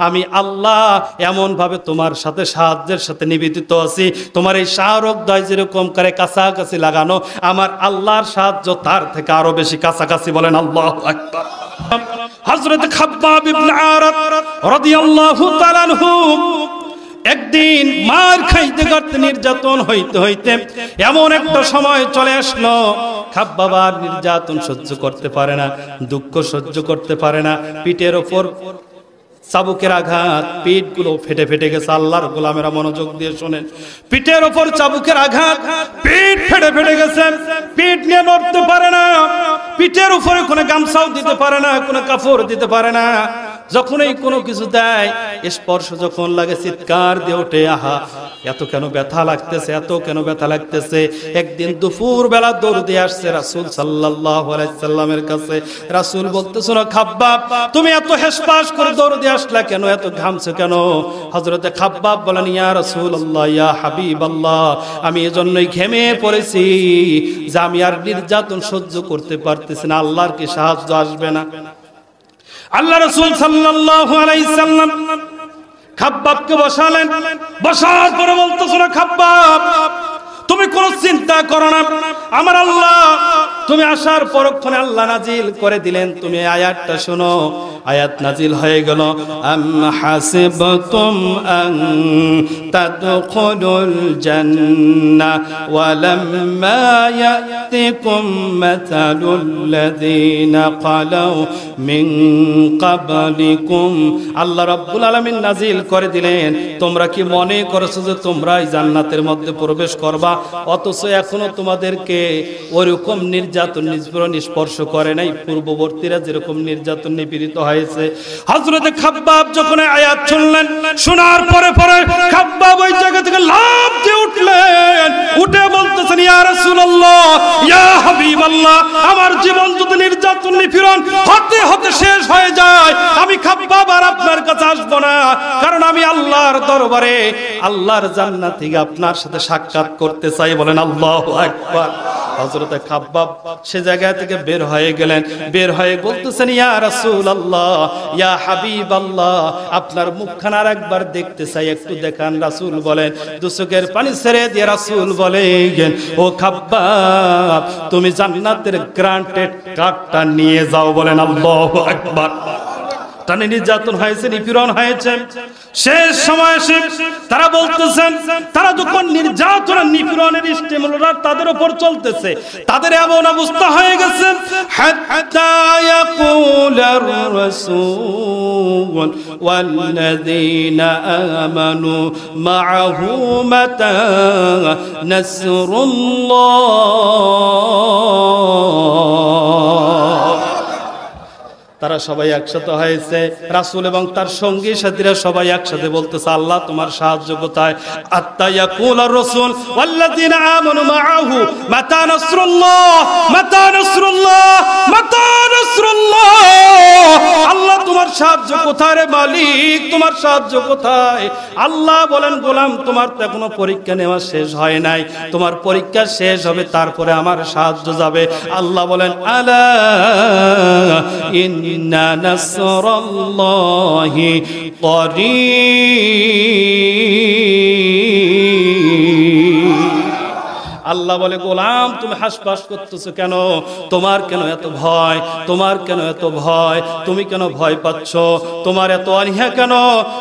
আমি আল্লাহ এমন ভাবে তোমার সাথে সাহায্যের সাথে নিবেদিত আছি, তোমার এই শাহরগদয় যেরকম করে কাছাকাছি লাগানো, আমার আল্লাহর সাহায্য তার থেকে আরো বেশি কাছাকাছি। বলেন আল্লাহু আকবার। হযরত খাব্বাব ইবনে আরাত রাদিয়াল্লাহু তাআলা আনহু একদিন মার খাইতে করতে, নির্যাতন হইতে হইতে এমন একটা সময় চলে আসলো, খাব্বাব আর নির্যাতন সহ্য করতে পারে না, দুঃখ সহ্য করতে পারে না। পিঠের ওপর চাবুকের আঘাত, পিঠগুলো ফেটে ফেটে গেছে। আল্লাহর গোলামেরা মনোযোগ দিয়ে শোনেন, পিঠের ওপর চাবুকের আঘাত, পিঠ ফেটে ফেটে গেছে, পিঠ নিয়ে নড়তে পারে না, পিঠের উপরে কোনো গামছাও দিতে পারে না, কোনো কাপড় দিতে পারে না। যখনই কোনো কিছু দেয়, স্পর্শ যখন লাগে, চিৎকার দিয়ে ওঠে, আহা এত কেন ব্যথা লাগতেছে, এত কেন ব্যথা লাগতেছে। একদিন দুপুর বেলা দৌড় দিয়ে আসছে রাসূল সাল্লাল্লাহু আলাইহি সাল্লামের কাছে। রাসূল বলতেছে, খাব্বাব তুমি এত হেসপাস করে দৌড় দিয়ে আসলা কেন, এত ঘামছো কেন? হযরতে খাব্বাব বলেন, ইয়া রাসূলুল্লাহ, ইয়া হাবিবাল্লাহ, আমি এজন্যই ঘেমে পড়েছি যে আমি আর নির্যাতন সহ্য করতে পারতেছি না, আল্লাহর কি সাহায্য আসবে না? আল্লাহ রাসূল সাল্লাল্লাহু আলাইহি সাল্লাম খাব্বাবকে বসালেন, বসার পরে বলতেছেন, খাব্বাব তুমি কোনো চিন্তা করো না, আমার আল্লাহ, তুমি আসার পরক্ষণে আল্লাহ নাজিল করে দিলেন। তুমি আয়াতটা শোনো, আয়াত নাজিল হয়ে গেল, আম হাসিবতুম আন তাদখুলুল জান্নাহ ওয়া লাম্মা ইয়াতিকুম মাতালুল লাযিনা ক্বালাউ মিন ক্বাবলিকুম। আল্লাহ রাব্বুল আলামিন নাজিল করে দিলেন, তোমরা কি মনে করছো যে তোমরা এই জান্নাতের মধ্যে প্রবেশ করবা, অথচ এখনো তোমাদেরকে ওরকম নির্যাতন নিপীড়ন স্পর্শ করে নাই পূর্ববর্তীরা যেরকম নির্যাতন নিপীড়িত হয়েছে। হযরত খাব্বাব যখন আয়াত শুনলেন, শোনার পরে পরে খাব্বাব ওই জায়গা থেকে লাফ দিয়ে উঠলেন, উঠে বলতেছেন, ইয়া রাসূলুল্লাহ, ইয়া হাবিবাল্লাহ, আমার জীবন যদি নির্যাতন নিপীড়ন হতে হতে শেষ হয়ে যায়, আমি খাব্বাব আর আপনার কাছে আসবো না, কারণ আমি আল্লাহর দরবারে আল্লাহর জান্নাত থেকে আপনার সাথে সাক্ষাৎ করতে চাই। বলেন আল্লাহু আকবার। হযরত খাব্বাব সে জায়গা থেকে বের হয়ে গেলেন, বের হয়ে বলতেছেন, ইয়া রাসূলুল্লাহ, ইয়া হাবিবাল্লাহ, আপনার মুখখানা আরেকবার দেখতে চাই, একটু দেখান। রাসূল বলেন, দুচোখের পানি ছেড়ে দিয়ে রাসূল বলেন, ও খাব্বাব তুমি জান্নাতের গ্রান্টেড কার্ডটা নিয়ে যাও। বলেন আল্লাহু আকবার। টানে নির্যাতন হয়েছে, নিপীড়ন হয়েছে, শেষ সময় তারা বলতেছেন, তারা যখন নির্যাতন নিপীড়নের স্টিমুলার তাদের উপর চলতেছে, তাদের এমন অবস্থা হয়ে গেছে, হাত্তা ইয়াকুলার রাসূল ওয়াল্লাযীনা আমানু মাআহু মাতা নাসরুল্লাহ। তারা সবাই একসাথে হয়েছে, রাসূল এবং তার সঙ্গী সাথীরা সবাই একসাথে বলতেছে, আল্লাহ তোমার সাহায্য কোথায়? আত্তা ইয়াকুলার রাসূল ওয়াল্লাযীনা আমানু মাআহু মাতা নাসরুল্লাহ, মাতা নাসরুল্লাহ, মাতা নাসরুল্লাহ। আল্লাহ তোমার সাহায্য কোথায় রে মালিক, তোমার সাহায্য কোথায়? আল্লাহ বলেন, গোলাম তোমার তো এখনো পরীক্ষা নেওয়া শেষ হয় নাই, তোমার পরীক্ষা শেষ হবে তারপরে আমার সাহায্য যাবে। আল্লাহ বলেন, আলা ইন্না নাসরাল্লাহি করিব। আল্লাহ বলে, গোলাম তুমি হাসপাস করতেছো কেন? তোমার কেন এত ভয়? তোমার কেন এত ভয়? তুমি কেন ভয় পাচ্ছ? তোমার এত অনীহা কেন?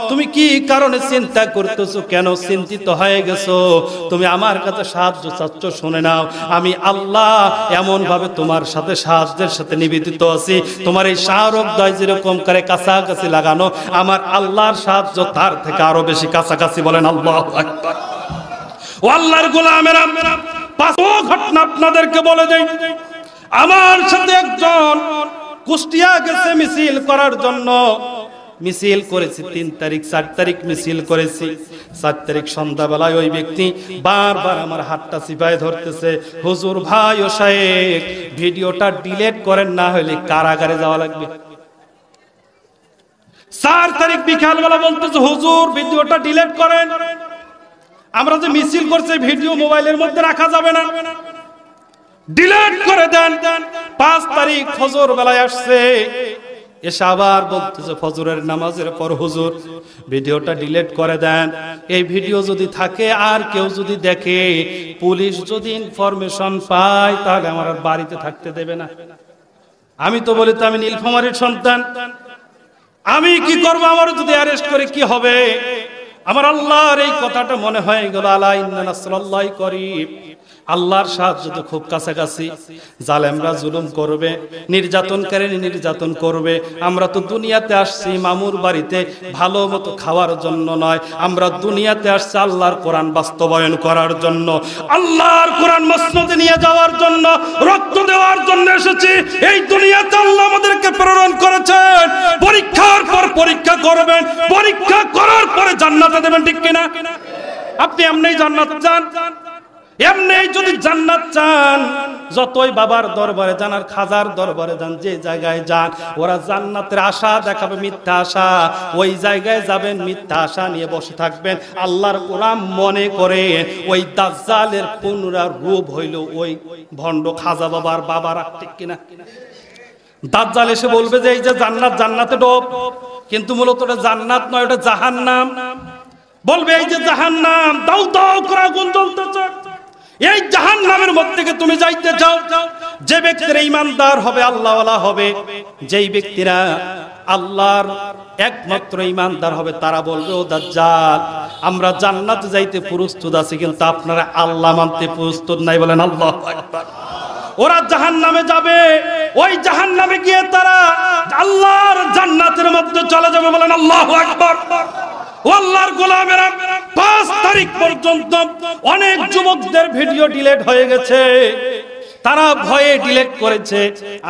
তুমি কি কারণে চিন্তা করতেছো? কেন চিন্তিত হয়ে গেছো? তুমি আমার কাছে সাহায্য চাচ্ছ, শুনে নাও, আমি আল্লাহ এমন ভাবে তোমার সাথে সাহায্যের সাথে নিবেদিত আছি, তোমার এই শাহরগদয় যেরকম করে কাছাকাছি লাগানো, আমার আল্লাহর সাহায্য তার থেকে আরো বেশি কাছাকাছি। বলেন আল্লাহু আকবার। ও আল্লাহর গোলামেরা, পাঁচ ঘটনা আপনাদেরকে বলে দেই। আমার সাথে একজন কুষ্টিয়া গেছে মিছিল করার জন্য, মিছিল করেছি 3 তারিখ 4 তারিখ মিছিল করেছি। 4 তারিখ সন্ধ্যাবেলায় ওই ব্যক্তি বারবার আমার হাতটা চিপায় ধরতেছে, হুজুর ভাই ও শায়েখ ভিডিওটা ডিলিট করেন, না হলে কারাগারে যাওয়া লাগবে। 4 তারিখ বিকালবেলা বলতেছে, হুজুর ভিডিওটা ডিলিট করেন, আমরা যে মিছিল করছি ভিডিও মোবাইলের মধ্যে রাখা যাবে না, ডিলিট করে দেন। 5 তারিখ ফজর বেলায় আসছে, এসে আবার বলতেছে ফজরের নামাজের পর হুজুর ভিডিওটা ডিলিট করে দেন। এই ভিডিও যদি থাকে আর কেউ যদি দেখে, পুলিশ যদি ইনফরমেশন পায়, তাহলে আমার আর বাড়িতে থাকতে দেবে না। আমি তো বলি তো আমি নীলফামারীর সন্তান, আমি কি করবো? আমার যদি অ্যারেস্ট করে কি হবে? আমার আল্লাহর এই কথাটা মনে হয়ে গেল, আলা ইন্না নাসরাল্লাহি করিব। আল্লাহর সাহায্য তো খুব কাছাকাছি। জালেমরা জুলুম করবে, নির্যাতনকারী নির্যাতন করবে। আমরা তো দুনিয়াতে আসছি মামুর বাড়িতে ভালো মতো খাওয়ার জন্য নয়, আমরা দুনিয়াতে আসছি আল্লাহর কোরআন বাস্তবায়ন করার জন্য, আল্লাহর কোরআন মসনদে নিয়ে যাওয়ার জন্য, রক্ত দেওয়ার জন্য এসেছি। এই দুনিয়াতে আল্লাহ আমাদেরকে প্রেরণ করেছেন, পরীক্ষার পর পরীক্ষা করবেন, পরীক্ষা করার পরে জান্নাতে দেবেন, ঠিক কিনা? আপনি এমনি জান্নাত চান? এমনি যদি জান্নাত চান, যতই বাবার দরবারে যান আর খাজার দরবারে যান, যে জায়গায় যান, ওরা জান্নাতের আশা দেখাবে, মিথ্যা আশা। ওই জায়গায় যাবেন, মিথ্যা আশা নিয়ে বসে থাকবেন। আল্লাহর কোরআন মনে করে ওই দাজ্জালের পুনরারূপ হইল ওই ভণ্ড খাজা বাবার বাবারা, ঠিক কিনা? দাজ্জাল এসে বলবে যে এই যে জান্নাত, জান্নাতে ঢোক, কিন্তু মূলত ওটা জান্নাত নয়, ওটা জাহান্নাম। বলবে এই যে জাহান্নাম, দাও দাও করে আগুন জ্বলতেছে, এই জাহান্নামের মধ্যে থেকে তুমি যাইতে চাও। যে ব্যক্তিরা ঈমানদার হবে, আল্লাহওয়ালা হবে, যেই ব্যক্তিরা আল্লাহর একমাত্র ঈমানদার হবে, তারা বলবে ও দাজ্জাল, আমরা জান্নাতে যাইতে প্রস্তুত আছি, কিন্তু আপনারা আল্লাহ মানতে প্রস্তুত নাই। বলেন আল্লাহু আকবার। ওরা জাহান্নামে যাবে, ওই জাহান্নামে গিয়ে তারা আল্লাহর জান্নাতের মধ্যে চলে যাবে। বলেন আল্লাহু আকবার। আল্লাহর গোলামেরা 5 তারিখ পর্যন্ত অনেক যুবকদের ভিডিও ডিলিট হয়ে গেছে, তারা ভয়ে ডিলিট করেছে।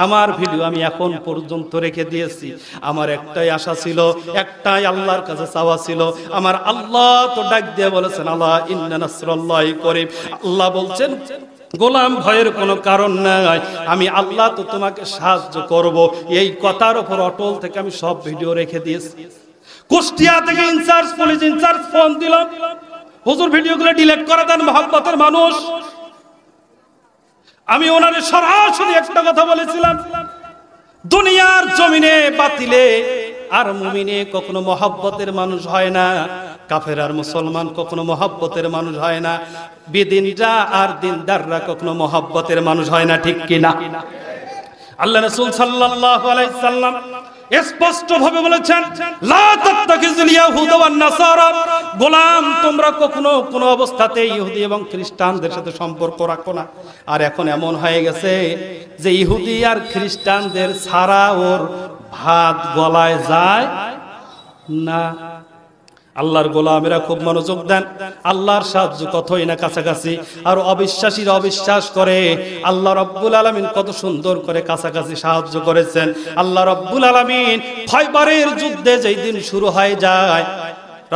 আমার ভিডিও আমি এখন পর্যন্ত রেখে দিয়েছি। আমার একটাই আশা ছিল, একটাই আল্লাহর কাছে চাওয়া ছিল। আমার আল্লাহ তো ডাক দিয়ে বলেছেন, আল্লাহ ইন্না নাসরাল্লাহি করিব। আল্লাহ বলছেন, গোলাম ভয়ের কোনো কারণ নাই, আমি আল্লাহ তো তোমাকে সাহায্য করব। এই কথার উপর অটল থেকে আমি সব ভিডিও রেখে দিয়েছি। কুষ্টিয়া থেকে ইনচার্জ, পুলিশ ইনচার্জ ফোন দিল, হুজুর ভিডিওগুলো ডিলিট করে দেন, মহব্বতের মানুষ। আমি ওনারে সরাসরি একটা কথা বলেছিলাম, দুনিয়ার জমিনে বাতিলে আর মুমিনে কখনো মহব্বতের মানুষ হয় না, কাফের আর মুসলমান কখনো মহব্বতের মানুষ হয় না, বেদিনরা আর দিনদাররা কখনো মহব্বতের মানুষ হয় না, ঠিক কিনা? আল্লাহ রাসূল সাল্লাল্লাহু আলাইহি সাল্লাম স্পষ্ট ভাবে বলেছেন, লা তাত্তাখিযুল ইয়াহুদা ওয়ান নাসারা, গোলাম তোমরা কখনো কোনো অবস্থাতে ইহুদি এবং খ্রিস্টানদের সাথে সম্পর্ক রাখো না। আর এখন এমন হয়ে গেছে যে ইহুদি আর খ্রিস্টানদের ছাড়া ওর ভাত গলায় যায় না। আল্লাহর গোলামেরা খুব মনোযোগ দেন, আল্লাহর সাহায্য কতই না কাছাকাছি। আর অবিশ্বাসীরা অবিশ্বাস করে, আল্লাহ রাব্বুল আলামিন কত সুন্দর করে কাছাকাছি সাহায্য করেছেন। আল্লাহ রাব্বুল আলামিন খয়বরের যুদ্ধে যেই দিন শুরু হয়ে যায়,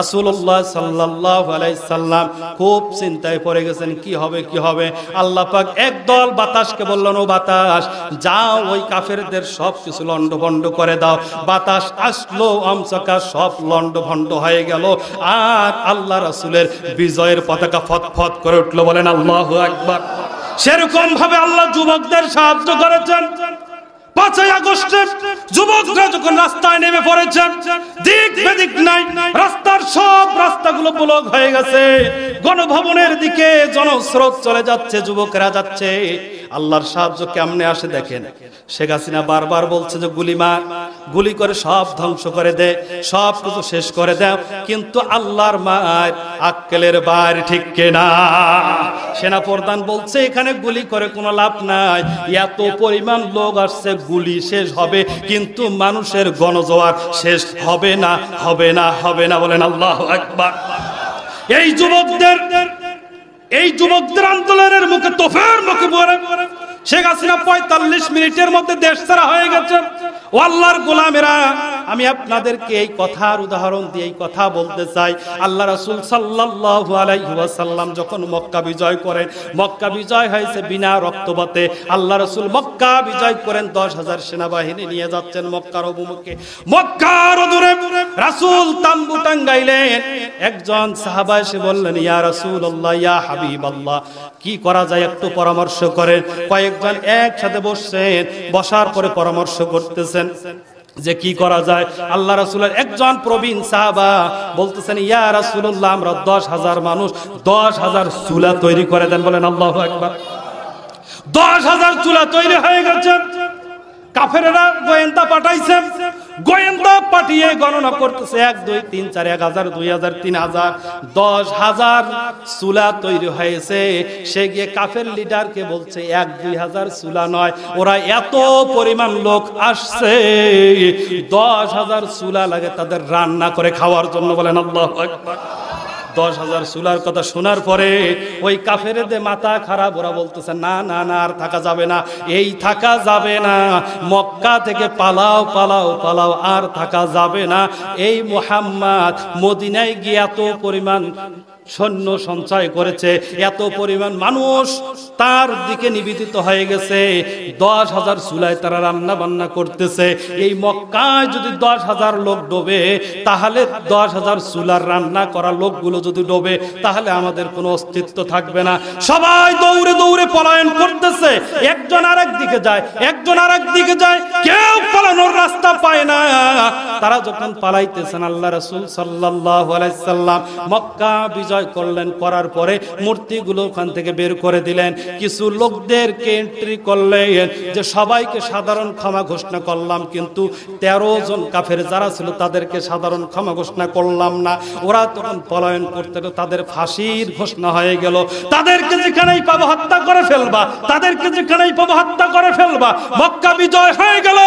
রাসূলুল্লাহ সাল্লাল্লাহু আলাইহি সাল্লাম খুব চিন্তায় পড়ে গেছেন, কি হবে কি হবে। আল্লাহ পাক একদল বাতাসকে বললেন, ও বাতাস যাও, ওই কাফেরদের সব কিছু লন্ডভন্ড করে দাও। বাতাস আসলো, আমসাকা সব লন্ডভন্ড হয়ে গেল, আর আল্লাহ রাসূলের বিজয়ের পতাকা ফতফত করে উঠলো। বলেন আল্লাহু আকবার। সেরকম ভাবে আল্লাহ যুবকদের সাহায্য করেছেন। 5ই আগস্টে যুবকরা যখন রাস্তায় নেমে পড়েছেন, দিক বেদিক নাই, রাস্তার সব রাস্তাগুলো ব্লক হয়ে গেছে, গণভবনের দিকে জনস্রোত চলে যাচ্ছে, যুবকেরা যাচ্ছে। আল্লাহর সাহায্য কেমনে আসে দেখেন। শেখ হাসিনা বারবার বলছে যে গুলি মার, গুলি করে সব ধ্বংস করে দে, সব কিছু শেষ করে দাও, কিন্তু আল্লাহর মার আক্কেলের বাইরে, ঠিক কিনা? সেনা প্রধান বলছে এখানে গুলি করে কোনো লাভ নাই, এত পরিমাণ লোক আসছে, গুলি শেষ হবে কিন্তু মানুষের গণজোয়ার শেষ হবে না, হবে না, হবে না। বলেন আল্লাহু আকবার। এই যুবকদের আন্দোলনের মুখে তোফের মুখে পড়ে শেখ হাসিনা 45 মিনিটের মধ্যে দেশ ছাড়া হয়ে গেছে। ও আল্লাহর গোলামেরা, আমি আপনাদেরকে এই কথার উদাহরণ দিয়ে এই কথা বলতে চাই। আল্লাহ রাসূল সাল্লাল্লাহু আলাইহি ওয়াসাল্লাম যখন মক্কা বিজয় করেন, মক্কা বিজয় হয়েছে বিনা রক্তপাতে। আল্লাহ রাসূল মক্কা বিজয় করেন, 10,000 সেনাবাহিনী নিয়ে যাচ্ছেন মক্কার অভিমুখে। মক্কার দূরে রাসূল তাম্বু টাঙ্গাইলেন। একজন সাহাবা এসে বললেন, ইয়া রাসূলুল্লাহ, ইয়া হাবিবাল্লাহ, কি করা যায় একটু পরামর্শ করেন। কয়েকজন একসাথে বসছেন, বসার পরে পরামর্শ করতেছেন। যে কি করা যায়। আল্লাহ রাসূলের একজন প্রবীণ সাহাবা বলতেছেন, ইয়া রাসূলুল্লাহ, আমরা 10,000 মানুষ, 10,000 চুলা তৈরি করে দেন। বলেন আল্লাহু আকবার। 10,000 চুলা তৈরি হয়ে গেছে। কাফেররা গোয়েন্দা পাঠাইছে, গোয়েন্দা পাঠিয়ে গণনা করতেছে 1 2 3 4 1000 2000 3000 10,000 চুলা তৈরি হয়েছে। সে গিয়ে কাফের লিডারকে বলছে 1-2,000 চুলা নয়, ওরা এত পরিমাণ লোক আসছে, 10,000 চুলা লাগে তাদের রান্না করে খাওয়ার জন্য। বলেন আল্লাহু আকবার। 10,000 চুলার কথা শোনার পরে ওই কাফেরদের মাথা খারাপ, ওরা বলতেছে না না না, আর থাকা যাবে না, এই থাকা যাবে না, মক্কা থেকে পালাও পালাও পালাও, আর থাকা যাবে না। এই মুহাম্মদ মদিনায় গিয়ে এত পরিমাণ সৈন্য সঞ্চয় করেছে, এত পরিমাণ মানুষ তার দিকে নিবেদিত হয়ে গেছে, 10,000 চুলায় তারা রান্না বান্না করতেছে। এই মক্কায় যদি 10,000 লোক ডোবে, তাহলে 10,000 চুলার রান্না করা লোকগুলো যদি ডোবে, তাহলে আমাদের কোনো অস্তিত্ব থাকবে না। সবাই দৌড়ে দৌড়ে পলায়ন করতেছে, একজন আরেক দিকে যায়, একজন আরেক দিকে যায়, কেউ পালানোর রাস্তা পায় না। তারা যখন পালাইতেছেন, আল্লাহ রাসূল সাল্লাল্লাহু আলাইহি সাল্লাম মক্কা বিজয় করলেন, করার পরে মূর্তিগুলো ওখান থেকে বের করে দিলেন। কিছু লোকদেরকে এন্ট্রি করলেন যে সবাইকে সাধারণ ক্ষমা ঘোষণা করলাম, কিন্তু 13 জন কাফের যারা ছিল তাদেরকে সাধারণ ক্ষমা ঘোষণা করলাম না। ওরা তখন পলায়ন করতে, তাদের ফাঁসির ঘোষণা হয়ে গেল। তাদেরকে যেখানেই পাবো হত্যা করে ফেলবা, তাদেরকে যেখানেই পাবো হত্যা করে ফেলবা। মক্কা বিজয় হয়ে গেল।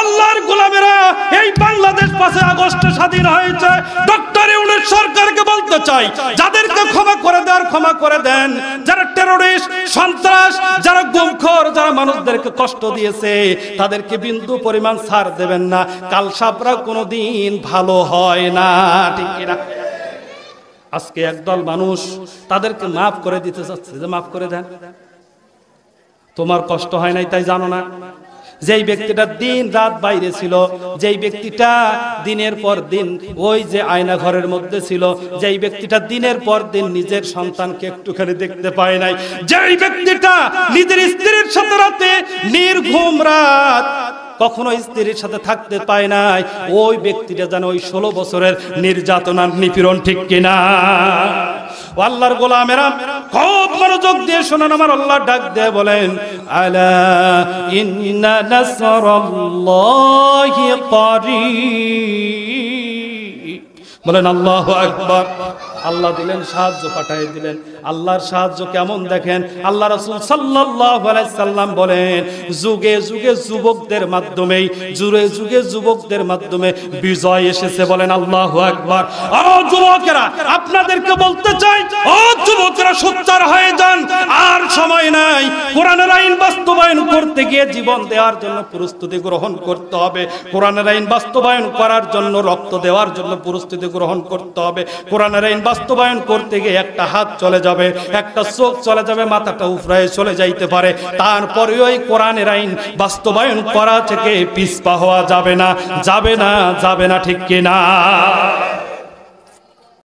আল্লাহর গোলামেরা, এই বাংলাদেশ 5 আগস্টে স্বাধীন হয়েছে। ডক্টর ইউনূস সরকারকে বলতে চাই, যাদেরকে ক্ষমা করে দেন, ক্ষমা করে দেন। যারা টেররিস্ট, সন্ত্রাস, যারা গুমখোর, যারা মানুষদেরকে কষ্ট দিয়েছে, তাদেরকে বিন্দু পরিমাণ ছাড় দেবেন না। কালসাপরা কোনোদিন ভালো হয় না, ঠিক কিনা? আজকে একদল মানুষ তাদেরকে মাফ করে দিতে চাচ্ছে, যে মাফ করে দেন, তোমার কষ্ট হয় নাই তাই জানো না। যেই ব্যক্তিটা দিন রাত বাইরে ছিল, যেই ব্যক্তিটা দিনের পর দিন ওই যে আয়না ঘরের মধ্যে ছিল, যেই ব্যক্তিটা দিনের পর দিন নিজের সন্তানকে একটুখানি দেখতে পায় নাই, যেই ব্যক্তিটা নিজের স্ত্রীর সাথে রাতে নির্ঘুম রাত কখনো স্ত্রীর সাথে থাকতে পায় নাই, ওই ব্যক্তিটা যেন ওই 16 বছরের নির্যাতনার নিপীড়ন, ঠিক কিনা? আল্লাহর গোলামেরা খুব মনোযোগ দিয়ে শোনেন, আমার আল্লাহ ডাক দিয়ে বলেন, আলা ইন্না নাসরাল্লাহি করিব। বলেন আল্লাহু আকবার। আল্লাহ দিলেন সাহায্য, পাঠিয়ে দিলেন। আল্লাহর সাহায্য কেমন দেখেন, আল্লাহ রাসূল সাল্লাল্লাহু আলাইহি সাল্লাম বলেন, যুগে যুগে যুবকদের মাধ্যমেই, যুগে যুগে যুবকদের মাধ্যমে বিজয় এসেছে। বলেন আল্লাহু আকবার। ও যুবকেরা, আপনাদেরকে বলতে চাই, ও যুবকেরা সোচ্চার হয়ে যান, আর সময় নাই। কোরআনের আইন বাস্তবায়ন করতে গিয়ে জীবন দেওয়ার জন্য প্রস্তুতি গ্রহণ করতে হবে। কোরআনের আইন বাস্তবায়ন করার জন্য রক্ত দেওয়ার জন্য প্রস্তুতি গ্রহণ করতে হবে। কোরআনের আইন বাস্তবায়ন করতে গিয়ে একটা হাত চলে যাবে, একটা চোখ চলে যাবে, মাথাটা উফরায় চলে যাইতে পারে, তারপরেও এই কোরআনের আইন বাস্তবায়ন করা থেকে পিছপা হওয়া যাবে না, যাবে না, যাবে না, ঠিক কিনা?